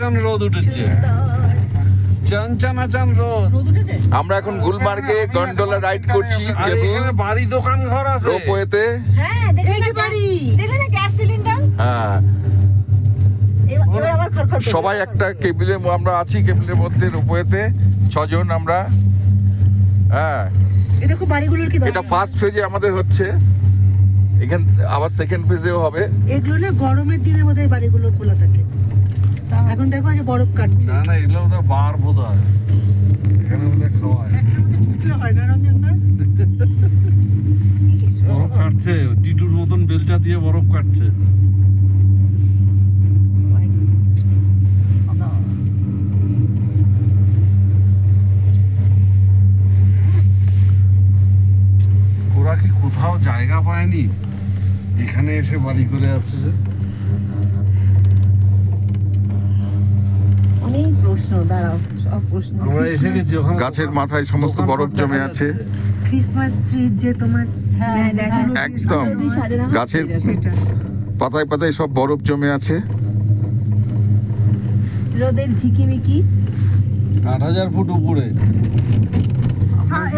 চান রোদ উঠেছে, চান রোদ উঠেছে। আমরা এখন গুলমার্গে গন্ডোলা রাইড করছি, আর এখানে বাড়ি দোকান ঘর আছে রোপওয়েতে। হ্যাঁ এই যে বাড়ি, দেখলে না গ্যাস সিলিন্ডার। হ্যাঁ, এবার আবার খড়খড় করবে। সবাই একটা কেবিলে আমরা আছি, কেবিলের মধ্যে রোপওয়েতে 6 জন আমরা। হ্যাঁ, এই দেখো বাড়িগুলোর কি এটা ফার্স্ট ফেজে আমাদের হচ্ছে, এখান আবার সেকেন্ড ফেজেও হবে। এগুলো না গরমের দিনে বোধহয় বাড়িগুলো খোলা থাকে। এখন দেখো যে বরফ কাটছে। না এগুলো তো বার বোধ হয়, এখানে বোধহয় খাওয়ায়। একটার মধ্যে ঢুকলে হয় না রঞ্জন দা? বরফ কাটছে, টিটুর মতন বেলচা দিয়ে বরফ কাটছে। ওরা কি কোথাও জায়গা পায়নি, এখানে এসে বাড়ি করে আছে যে? অনেক প্রশ্ন, দাঁড়াও সব প্রশ্ন। আমরা এসে গেছি, ওখানে গাছের মাথায় সমস্ত বরফ জমে আছে। ক্রিসমাস ট্রি যে তোমার একদম গাছের পাতায় পাতায় সব বরফ জমে আছে। রোদের ঝিকিমিকি। 8000 ফুট উপরে।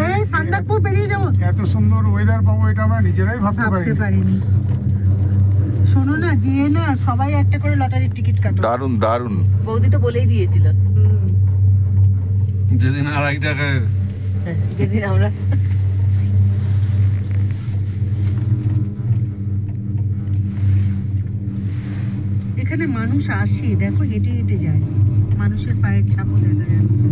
এই সান্দাকপুর পেরিয়ে যাবো। এত সুন্দর ওয়েদার পাবো এটা আমরা নিজেরাই ভাবতে পারিনি। শোনো না, জিয়ে না সবাই একটা করে লটারির টিকিট কাটো। দারুণ দারুণ। বৌদি তো বলেই দিয়েছিল যেদিন 2.5 টাকায় যেদিন আমরা এখানে মানুষ আসে, দেখো হেঁটে হেঁটে যায়, মানুষের পায়ের ছাপও দেখা যাচ্ছে।